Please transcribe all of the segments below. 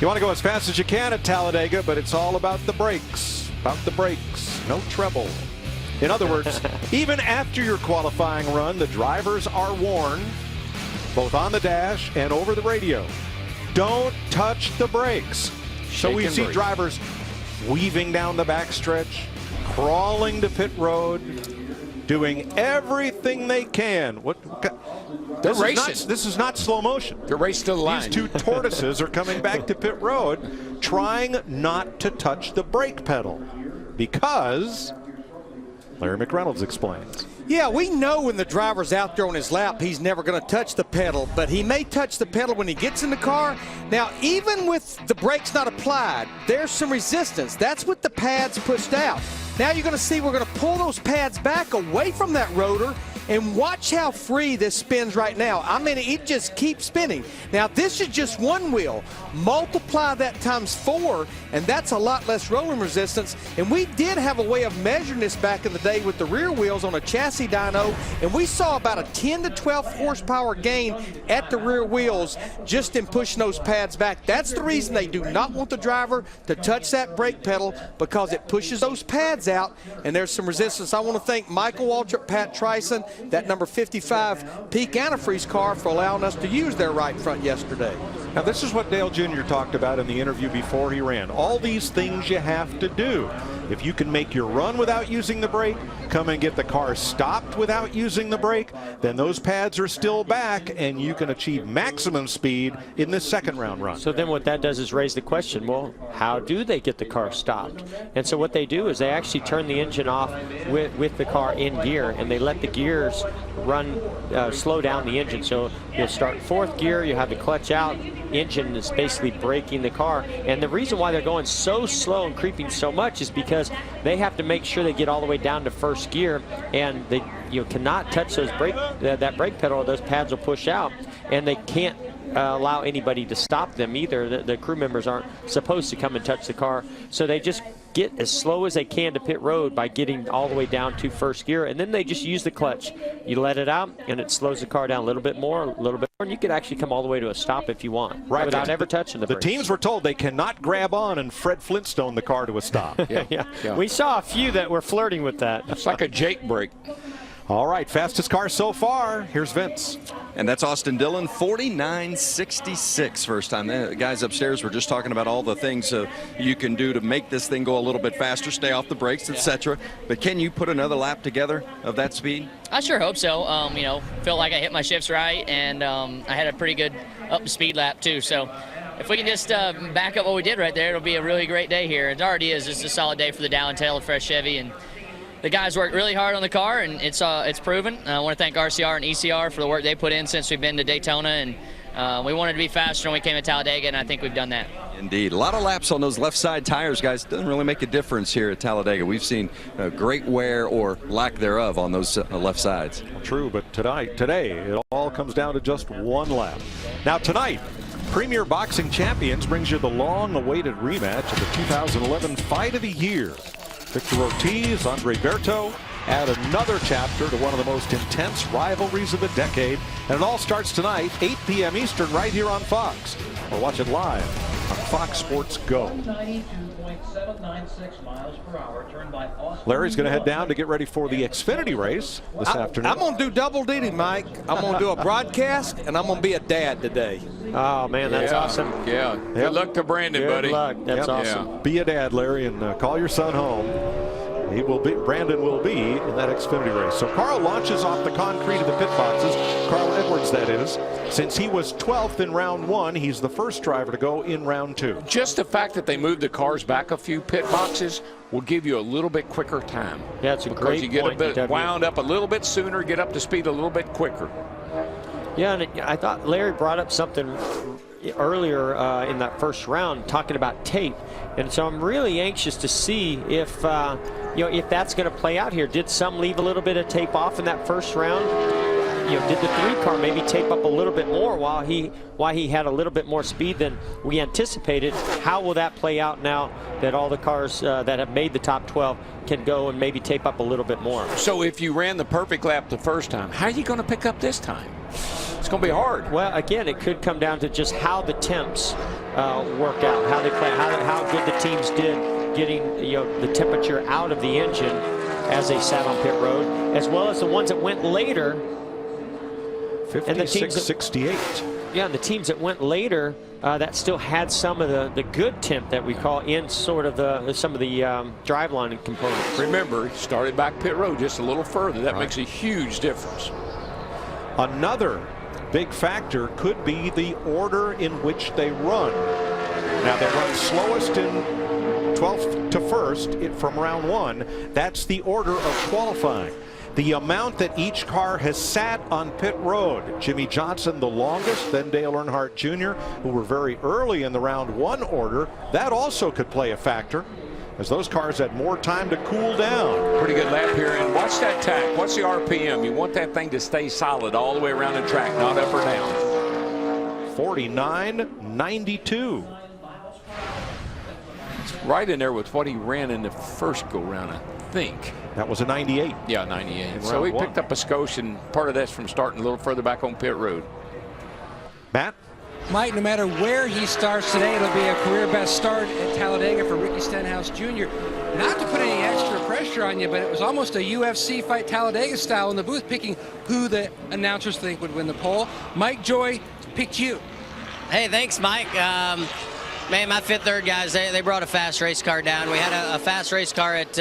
You want to go as fast as you can at Talladega, but it's all about the brakes. About the brakes. No treble. In other words, even after your qualifying run, the drivers are warned, both on the dash and over the radio, don't touch the brakes. So we see drivers weaving down the backstretch, crawling to pit road, doing everything they can. They're racing. This is not slow motion. They're racing to the line. These two tortoises are coming back to pit road, trying not to touch the brake pedal, because Larry McReynolds explains. Yeah, we know when the driver's out there on his lap, he's never going to touch the pedal, but he may touch the pedal when he gets in the car. Now, even with the brakes not applied, there's some resistance. That's what the pads pushed out. Now you're going to see we're going to pull those pads back away from that rotor, and watch how free this spins right now. I mean, it just keeps spinning. Now, this is just one wheel. Multiply that times 4, and that's a lot less rolling resistance. And we did have a way of measuring this back in the day with the rear wheels on a chassis dyno, and we saw about a 10 to 12 horsepower gain at the rear wheels just in pushing those pads back. That's the reason they do not want the driver to touch that brake pedal, because it pushes those pads out, and there's some resistance. I want to thank Michael Waltrip, Pat Trison, that number 55 Peak Antifreeze car, for allowing us to use their right front yesterday. Now, this is what Dale Jr. talked about in the interview before he ran. All these things you have to do. If you can make your run without using the brake, come and get the car stopped without using the brake, then those pads are still back, and you can achieve maximum speed in this second round run. So then what that does is raise the question, well, how do they get the car stopped? And so what they do is they actually turn the engine off with the car in gear, and they let the gears run, slow down the engine. So you'll start 4th gear, you have the clutch out, engine is basically braking the car. And the reason why they're going so slow and creeping so much is because they have to make sure they get all the way down to 1st gear, and they cannot touch those that brake pedal, or those pads will push out, and they can't allow anybody to stop them either. The crew members aren't supposed to come and touch the car, so they just get as slow as they can to pit road by getting all the way down to 1st gear, and then they just use the clutch. You let it out, and it slows the car down a little bit more, and you could actually come all the way to a stop if you want, right, without ever touching the brakes. The teams were told they cannot grab on and Fred Flintstone the car to a stop. Yeah. We saw a few that were flirting with that. It's like a Jake brake. All right, fastest car so far. Here's Vince. And that's Austin Dillon, 49.66 first time. The guys upstairs were just talking about all the things you can do to make this thing go a little bit faster, stay off the brakes, etc. But can you put another lap together of that speed? I sure hope so. Felt like I hit my shifts right, and I had a pretty good up speed lap too. So if we can just back up what we did right there, it'll be a really great day here. It already is. It's a solid day for the Dow and Taylor Fresh Chevy, and the guys worked really hard on the car, and it's proven. I want to thank RCR and ECR for the work they put in since we've been to Daytona, and we wanted to be faster when we came to Talladega, and I think we've done that. Indeed. A lot of laps on those left side tires, guys. Doesn't really make a difference here at Talladega. We've seen great wear or lack thereof on those left sides. True, but today it all comes down to just one lap. Now tonight, Premier Boxing Champions brings you the long-awaited rematch of the 2011 Fight of the Year. Victor Ortiz, Andre Berto add another chapter to one of the most intense rivalries of the decade. And it all starts tonight, 8 p.m. Eastern, right here on Fox. Or watch it live on Fox Sports Go. Larry's going to head down to get ready for the Xfinity race this afternoon. I'm going to do double duty, Mike. I'm going to do a broadcast, and I'm going to be a dad today. Oh, man, that's awesome. Yeah. Good luck to Brandon, buddy. Good luck. That's awesome. Yeah. Be a dad, Larry, and call your son home. Brandon will be in that Xfinity race. So Carl launches off the concrete of the pit boxes. Carl Edwards, that is. Since he was 12th in round 1, he's the first driver to go in round 2. Just the fact that they moved the cars back a few pit boxes will give you a little bit quicker time. Yeah, it's a because great you get point, a bit wound up a little bit sooner, get up to speed a little bit quicker. Yeah, and I thought Larry brought up something earlier in that first round, talking about tape, and so I'm really anxious to see if if that's going to play out here. Did some leave a little bit of tape off in that first round? Did the 3 car maybe tape up a little bit more while he had a little bit more speed than we anticipated? How will that play out now that all the cars that have made the top 12 can go and maybe tape up a little bit more? So if you ran the perfect lap the first time, how are you going to pick up this time? It's going to be hard. Well, again, it could come down to just how the temps work out, how they play, how good the teams did getting the temperature out of the engine as they sat on pit road, as well as the ones that went later. 56-68. Yeah, and the teams that went later that still had some of the good temp that we call in sort of some of the driveline components. Remember, he started back pit road just a little further. That makes a huge difference. Another big factor could be the order in which they run. Now, they run slowest in 12th to 1st from round 1. That's the order of qualifying. The amount that each car has sat on pit road. Jimmy Johnson the longest, then Dale Earnhardt Jr., who were very early in the round 1 order. That also could play a factor, as those cars had more time to cool down. Pretty good lap here, and watch that tack. Watch the RPM. You want that thing to stay solid all the way around the track, not up or down. 49.92. It's right in there with what he ran in the first go-round, I think. That was a 98. Yeah, 98. So he picked up a skosh, and part of that's from starting a little further back on pit road. Matt? Mike, no matter where he starts today, it'll be a career best start at Talladega for Ricky Stenhouse Jr. Not to put any extra pressure on you, but it was almost a UFC fight Talladega style in the booth, picking who the announcers think would win the poll. Mike Joy picked you. Hey, thanks, Mike. Man, my fifth third guys, they brought a fast race car down. We had a fast race car at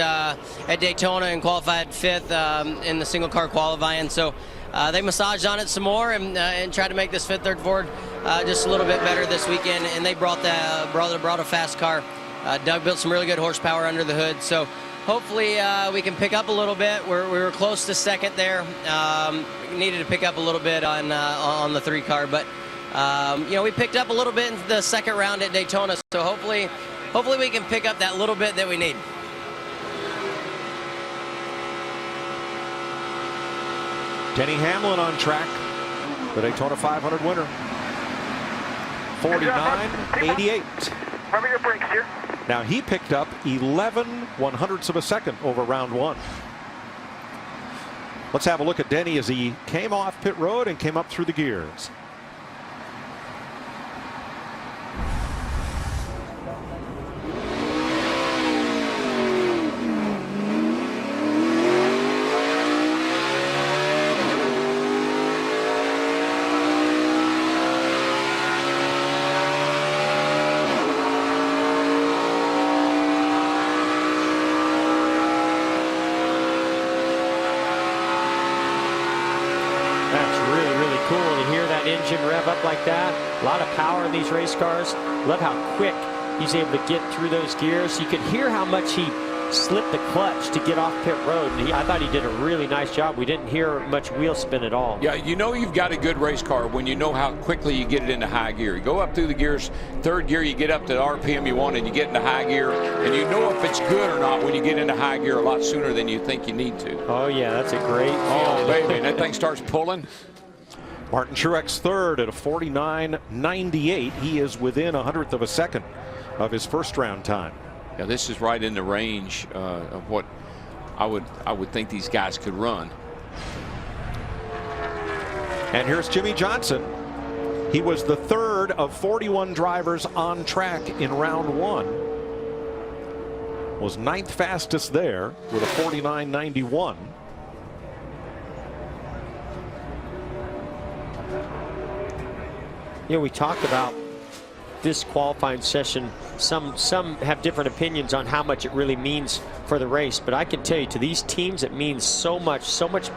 Daytona and qualified fifth in the single car qualifying. So they massaged on it some more and tried to make this fifth third Ford just a little bit better this weekend. And they brought a fast car. Doug built some really good horsepower under the hood. So hopefully we can pick up a little bit. We were close to second there. We needed to pick up a little bit on the 3 car, but. We picked up a little bit in the second round at Daytona, so hopefully we can pick up that little bit that we need. Denny Hamlin on track, the Daytona 500 winner. 49.88. Cover your brakes here. Now he picked up 11 100ths of a second over round 1. Let's have a look at Denny as he came off pit road and came up through the gears. Engine rev up like that. A lot of power in these race cars. Love how quick he's able to get through those gears. You can hear how much he slipped the clutch to get off pit road. And I thought he did a really nice job. We didn't hear much wheel spin at all. Yeah, you know you've got a good race car when you know how quickly you get it into high gear. You go up through the gears, third gear, you get up to the RPM you want, and you get into high gear. And you know if it's good or not when you get into high gear a lot sooner than you think you need to. Oh, yeah, that's a great Oh, baby, and that thing starts pulling. Martin Truex third at a 49.98. He is within 100th of a second of his first round time. Yeah, this is right in the range of what I would think these guys could run. And here's Jimmy Johnson. He was the third of 41 drivers on track in round 1. Was 9th fastest there with a 49.91. You know, we talked about this qualifying session. Some have different opinions on how much it really means for the race, but I can tell you, to these teams, it means so much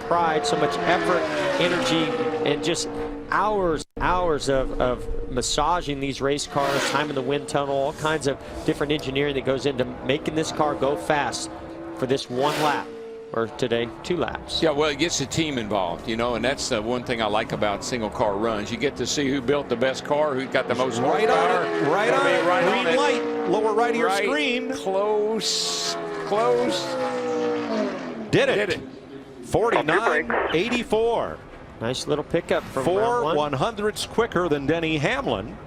pride, so much effort, energy, and just hours of massaging these race cars, time in the wind tunnel, all kinds of different engineering that goes into making this car go fast for this 1 lap. Or today, 2 laps. Yeah, well, it gets the team involved, you know, and that's the one thing I like about single car runs. You get to see who built the best car, who's got the most horsepower. Right on it. Green light, lower right of your screen. Close. Did it. 49.84. Nice little pickup from 4 100ths quicker than Denny Hamlin.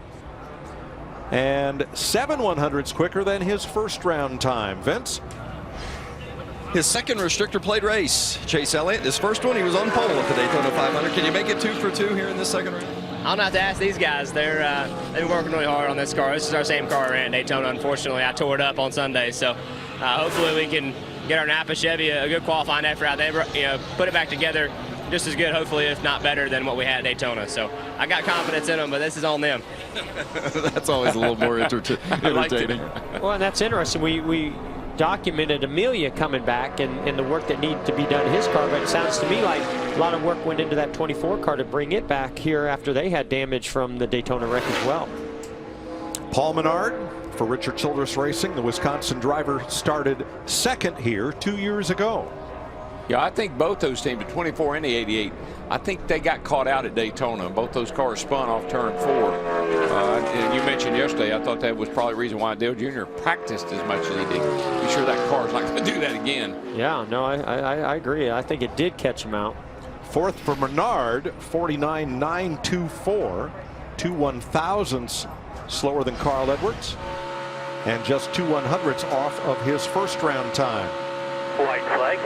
And 7 100ths quicker than his first round time. Vince? his second restrictor plate race. Chase Elliott, his first one, he was on pole at the Daytona 500. Can you make it 2 for 2 here in this second race? I'm gonna have to ask these guys. They've been working really hard on this car. This is our same car we ran at Daytona. Unfortunately, I tore it up on Sunday, so hopefully we can get our Napa Chevy a good qualifying effort out there. Put it back together just as good, hopefully, if not better than what we had at Daytona. So I got confidence in them, but this is on them. That's always a little more entertaining. Well, and that's interesting. We documented Amelia coming back and the work that needed to be done in his car, but it sounds to me like a lot of work went into that 24 car to bring it back here after they had damage from the Daytona wreck as well. Paul Menard for Richard Childress Racing. The Wisconsin driver started second here 2 years ago. Yeah, I think both those teams, the 24 and the 88, I think they got caught out at Daytona. Both those cars spun off turn 4. And you mentioned yesterday, I thought that was probably the reason why Dale Jr. practiced as much as he did. Be sure that car's not going to do that again. Yeah, no, I agree. I think it did catch him out. Fourth for Menard, 49.924, 2 1,000ths slower than Carl Edwards, and just 2 100ths off of his first round time. White flag.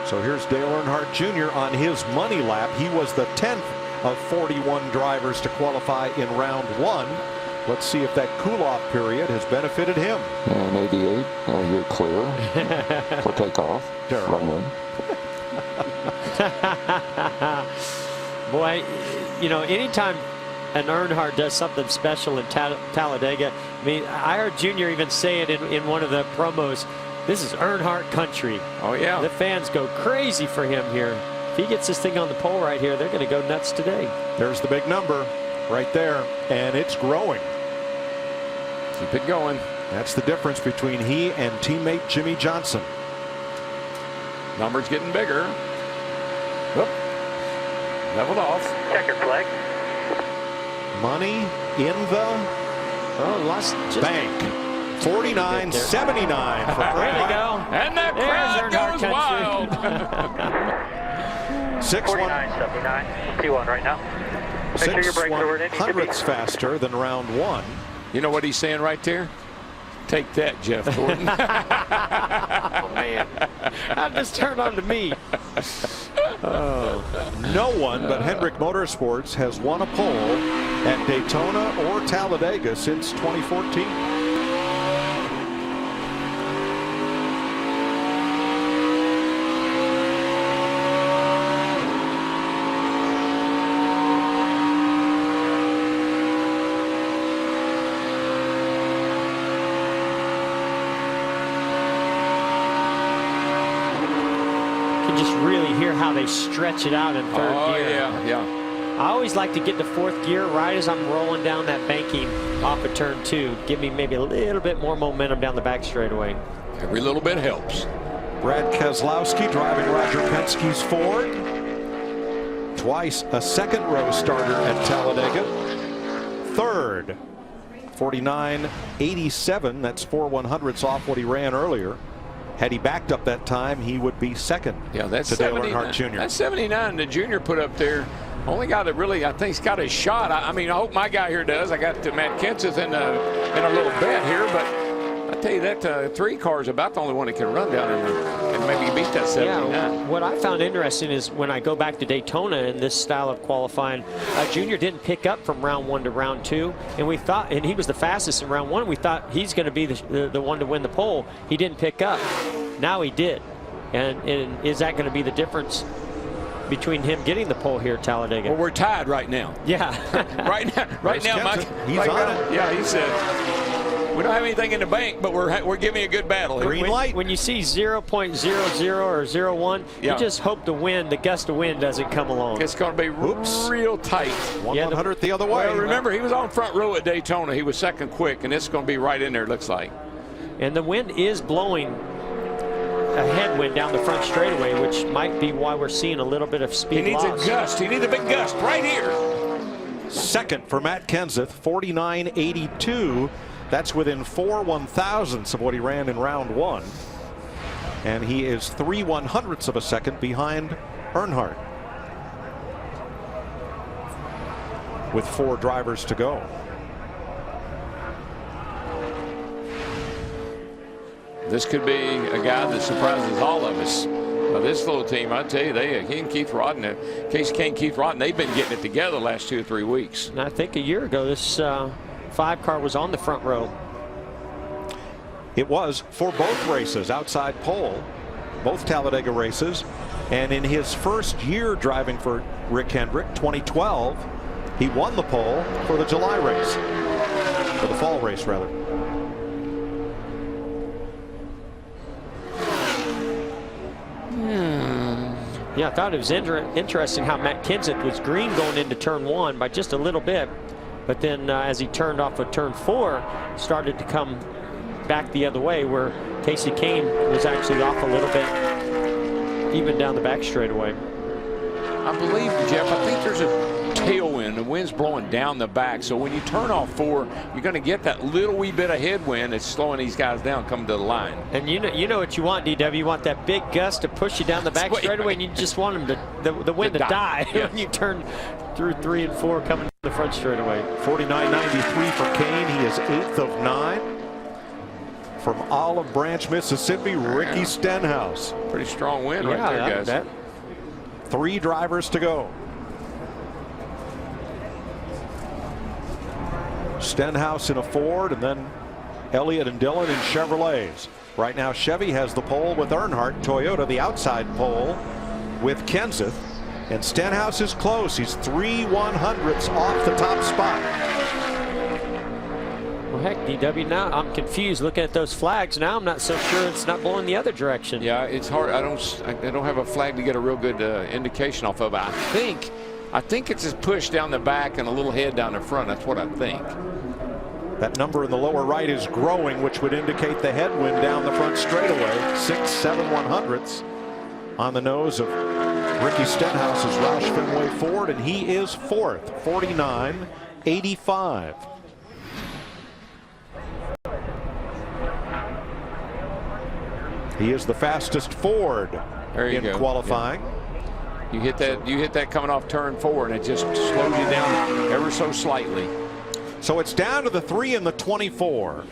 So here's Dale Earnhardt Jr. on his money lap. He was the 10th of 41 drivers to qualify in round 1. Let's see if that cool-off period has benefited him. And 88, you're clear for takeoff. Run in. Boy, you know, anytime an Earnhardt does something special in Talladega, I mean, I heard Junior even say it in one of the promos. This is Earnhardt country. Oh, yeah. The fans go crazy for him here. If he gets this thing on the pole right here, they're going to go nuts today. There's the big number right there, and it's growing. Keep it going. That's the difference between he and teammate Jimmy Johnson. Numbers getting bigger. Oop. Leveled off. Checker flag. Money in the bank. 49.79 for There they go. And the crowd goes wild. 49.79. T1 right now. Make sure your brakes are where they need to be. 6/100ths faster than round 1. You know what he's saying right there? Take that, Jeff Gordon. Oh, man. That just turned on to me. No one but Hendrick Motorsports has won a pole at Daytona or Talladega since 2014. Just really hear how they stretch it out in third gear. Yeah. I always like to get to fourth gear right as I'm rolling down that banking off of turn 2. Give me maybe a little bit more momentum down the back straightaway. Every little bit helps. Brad Keselowski driving Roger Penske's Ford. Twice a second row starter at Talladega. Third, 49.87. That's 4 100ths off what he ran earlier. Had he backed up that time, he would be second. Yeah, that's to Dale Earnhardt Jr. That's 79 the Junior put up there. Only guy that really, I think, has got a shot. I mean, I hope my guy here does. I got Matt Kenseth in a little bet here, but I tell you that 3 car is about the only one that can run down and maybe beat that 79. Yeah, what I found interesting is when I go back to Daytona in this style of qualifying, Junior didn't pick up from round 1 to round 2, and we thought, and he was the fastest in round 1. We thought he's going to be the one to win the pole. He didn't pick up. Now he did, and is that going to be the difference between him getting the pole here at Talladega? Well, we're tied right now. Yeah. right now, Mike. He's on it. Yeah, he said. We don't have anything in the bank, but we're giving a good battle. Green light. When you see 0.00 or 0.1, yeah, you just hope the gust of wind doesn't come along. It's going to be real tight. 1 100th the other way. Well, remember, he was on front row at Daytona. He was second quick, and it's going to be right in there, it looks like. And the wind is blowing a headwind down the front straightaway, which might be why we're seeing a little bit of speed loss. He needs a gust. He needs a big gust right here. Second for Matt Kenseth, 49.82. That's within 4 1,000ths of what he ran in round 1. And he is 3 100ths of a second behind Earnhardt, with 4 drivers to go. This could be a guy that surprises all of us. This little team, I tell you, he and Keith Rodden, Casey Kane, Keith Rodden, they've been getting it together the last 2 or 3 weeks. And I think a year ago, this 5 car was on the front row. It was for both races, outside pole, both Talladega races. And in his first year driving for Rick Hendrick, 2012, he won the pole for the July race, for the fall race rather. Yeah, I thought it was interesting how Matt Kenseth was green going into turn 1 by just a little bit, but then as he turned off of turn 4, started to come back the other way, where Casey Kane was actually off a little bit, even down the back straightaway. I believe, Jeff, I think there's a tailwind. The wind's blowing down the back, so when you turn off 4, you're going to get that little wee bit of headwind that's slowing these guys down coming to the line. And you know what you want, DW. You want that big gust to push you down the back straightaway, and you just want them the wind to die yes. when you turn through 3 and 4 coming to the front straightaway. 49.93 for Kane. He is 8th of 9. From Olive Branch, Mississippi, Ricky Stenhouse. Pretty strong win right there, guys. 3 drivers to go. Stenhouse in a Ford, and then Elliott and Dillon in Chevrolets. Right now, Chevy has the pole with Earnhardt. Toyota the outside pole with Kenseth. And Stenhouse is close. He's 3/100ths off the top spot. Well, heck, DW, now I'm confused looking at those flags. Now I'm not so sure it's not blowing the other direction. Yeah, it's hard. I don't have a flag to get a real good indication off of. I think it's just push down the back and a little head down the front. That's what I think. That number in the lower right is growing, which would indicate the headwind down the front straightaway. 6/7/100ths on the nose of Ricky Stenhouse's Roush Fenway Ford, and he is 4th, 49.85. He is the fastest Ford in qualifying. You hit that coming off turn 4, and it just slows you down ever so slightly. So it's down to the 3 and the 24.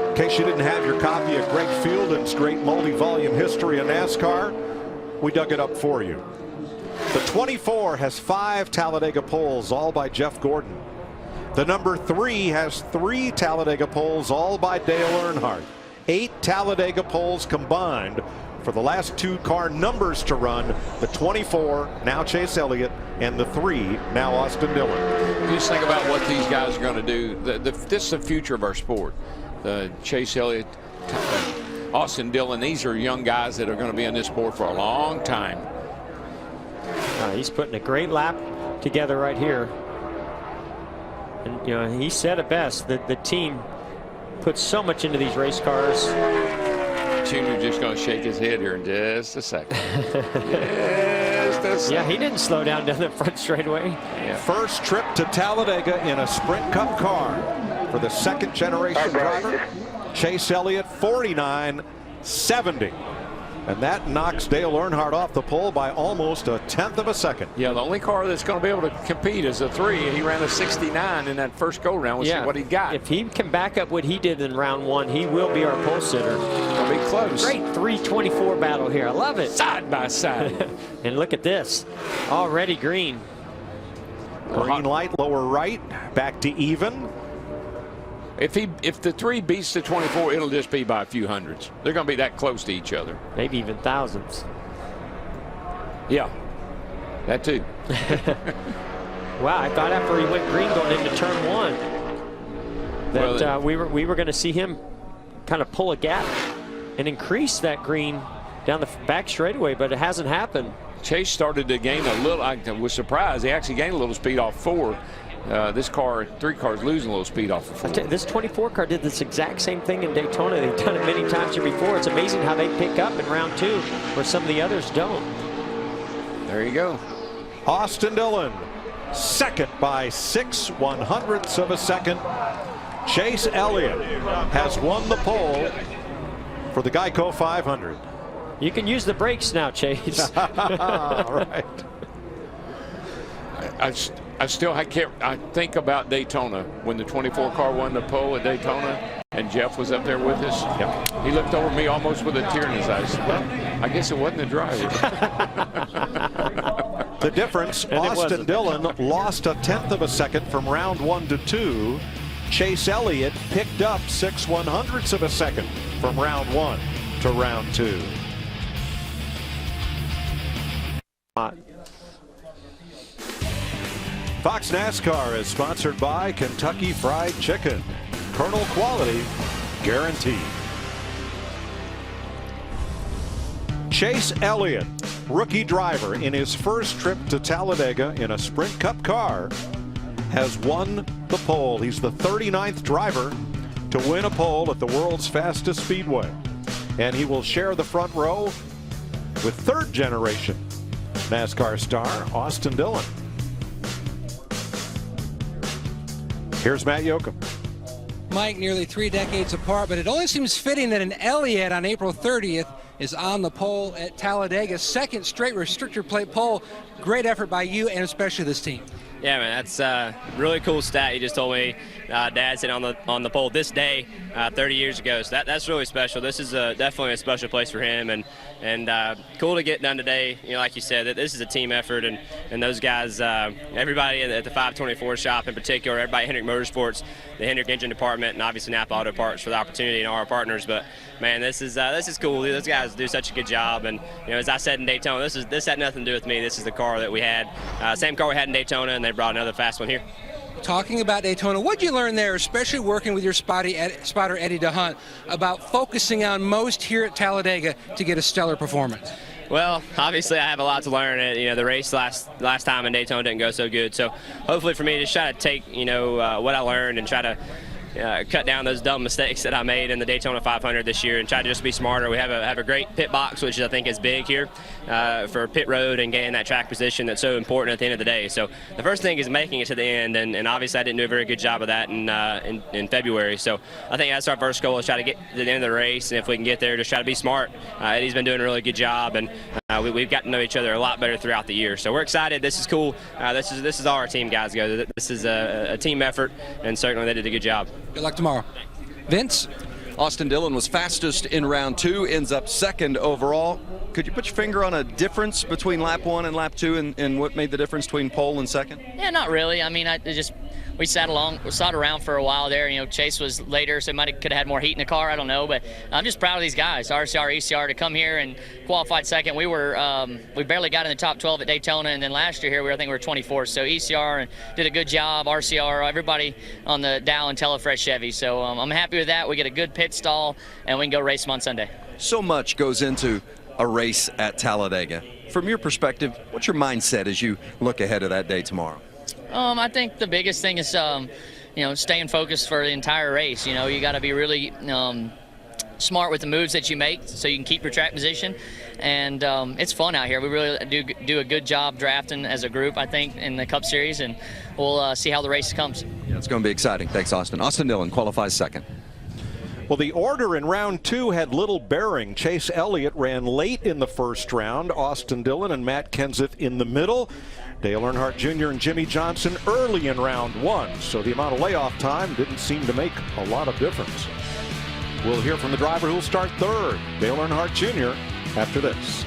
In case you didn't have your copy of Greg Fielding's great multi-volume history of NASCAR, we dug it up for you. The 24 has 5 Talladega poles, all by Jeff Gordon. The number 3 has 3 Talladega poles, all by Dale Earnhardt. 8 Talladega poles combined for the last 2 car numbers to run. The 24, now Chase Elliott, and the 3, now Austin Dillon. Just think about what these guys are going to do. This is the future of our sport. Chase Elliott, Austin Dillon, these are young guys that are going to be in this sport for a long time. He's putting a great lap together right here. And he said it best, that the team puts so much into these race cars. Junior just going to shake his head here in just a second. Just a second. Yeah, he didn't slow down the front straightaway. Yeah. First trip to Talladega in a Sprint Cup car for the 2nd generation driver, Chase Elliott, 49.70. And that knocks Dale Earnhardt off the pole by almost a 1/10 of a second. Yeah, the only car that's going to be able to compete is a 3. He ran a 69 in that first go round. We'll see what he got. If he can back up what he did in round 1, he will be our pole sitter. It'll be close. Great 324 battle here. I love it. Side by side. And look at this. Already green. Green light, lower right, back to even. If the 3 beats the 24, it'll just be by a few hundreds. They're going to be that close to each other. Maybe even thousands. Yeah, that too. Wow, I thought after he went green going into turn 1 that we were going to see him kind of pull a gap and increase that green down the back straightaway, but it hasn't happened. Chase started to gain a little. I was surprised. He actually gained a little speed off 4. This car, 3 cars losing a little speed off of 4. This 24 car did this exact same thing in Daytona. They've done it many times here before. It's amazing how they pick up in round 2 where some of the others don't. There you go. Austin Dillon, 2nd by 6/100ths of a second. Chase Elliott has won the pole for the GEICO 500. You can use the brakes now, Chase. Right. I still can't. I think about Daytona when the 24 car won the pole at Daytona. And Jeff was up there with us. Yep. He looked over me almost with a tear in his eyes. Well, I guess it wasn't the driver. The difference, Austin Dillon lost 1/10 of a second from round 1 to 2. Chase Elliott picked up 6/100ths of a second from round 1 to round 2. Fox NASCAR is sponsored by Kentucky Fried Chicken. Colonel quality guaranteed. Chase Elliott, rookie driver in his first trip to Talladega in a Sprint Cup car, has won the pole. He's the 39th driver to win a pole at the world's fastest speedway. And he will share the front row with third generation NASCAR star Austin Dillon. Here's Matt Yoakum. Mike, nearly 3 decades apart, but it only seems fitting that an Elliott on April 30th is on the pole at Talladega. Second straight restrictor plate pole. Great effort by you and especially this team. Yeah, man, that's a really cool stat. You just told me Dad sitting on the pole this day 30 years ago. So that's really special. This is definitely a special place for him, and cool to get done today. You know, like you said, that this is a team effort, and those guys, everybody at the 524 shop in particular, everybody at Hendrick Motorsports, the Hendrick Engine Department, and obviously Napa Auto Parts for the opportunity and all our partners. But man, this is cool. Those guys do such a good job, and you know, as I said in Daytona, this had nothing to do with me. This is the car that we had, same car we had in Daytona, and they brought another fast one here. Talking about Daytona, what did you learn there, especially working with your spotter Eddie DeHunt, about focusing on most here at Talladega to get a stellar performance? Well, obviously I have a lot to learn. You know, the race last time in Daytona didn't go so good, so hopefully for me to try to take what I learned and try to cut down those dumb mistakes that I made in the Daytona 500 this year and try to just be smarter. We have a great pit box, which I think is big here for pit road and getting that track position that's so important at the end of the day. So the first thing is making it to the end, and obviously I didn't do a very good job of that in February. So I think that's our first goal, is try to get to the end of the race, and if we can get there, just try to be smart. Eddie's been doing a really good job, and we've gotten to know each other a lot better throughout the year. So we're excited. This is cool. This is all our team guys go. This is a team effort, and certainly they did a good job. Good luck tomorrow. Vince? Austin Dillon was fastest in round 2, ends up second overall. Could you put your finger on a difference between lap 1 and lap 2 and what made the difference between pole and second? Yeah, not really. I mean, we sat around for a while there. You know, Chase was later, so could have had more heat in the car. I don't know, but I'm just proud of these guys, RCR, ECR, to come here and qualified second. We barely got in the top 12 at Daytona, and then last year here I think we were 24th. So ECR did a good job. RCR, everybody on the Dow and Telefresh Chevy. So I'm happy with that. We get a good pit stall, and we can go race them on Sunday. So much goes into a race at Talladega. From your perspective, what's your mindset as you look ahead of that day tomorrow? I think the biggest thing is, staying focused for the entire race. You know, you got to be really smart with the moves that you make so you can keep your track position. And it's fun out here. We really do a good job drafting as a group, I think, in the Cup Series, and we'll see how the race comes. Yeah, it's going to be exciting. Thanks, Austin. Austin Dillon qualifies second. Well, the order in round 2 had little bearing. Chase Elliott ran late in the first round. Austin Dillon and Matt Kenseth in the middle. Dale Earnhardt Jr. and Jimmy Johnson early in round 1. So the amount of layoff time didn't seem to make a lot of difference. We'll hear from the driver who'll start third, Dale Earnhardt Jr., after this.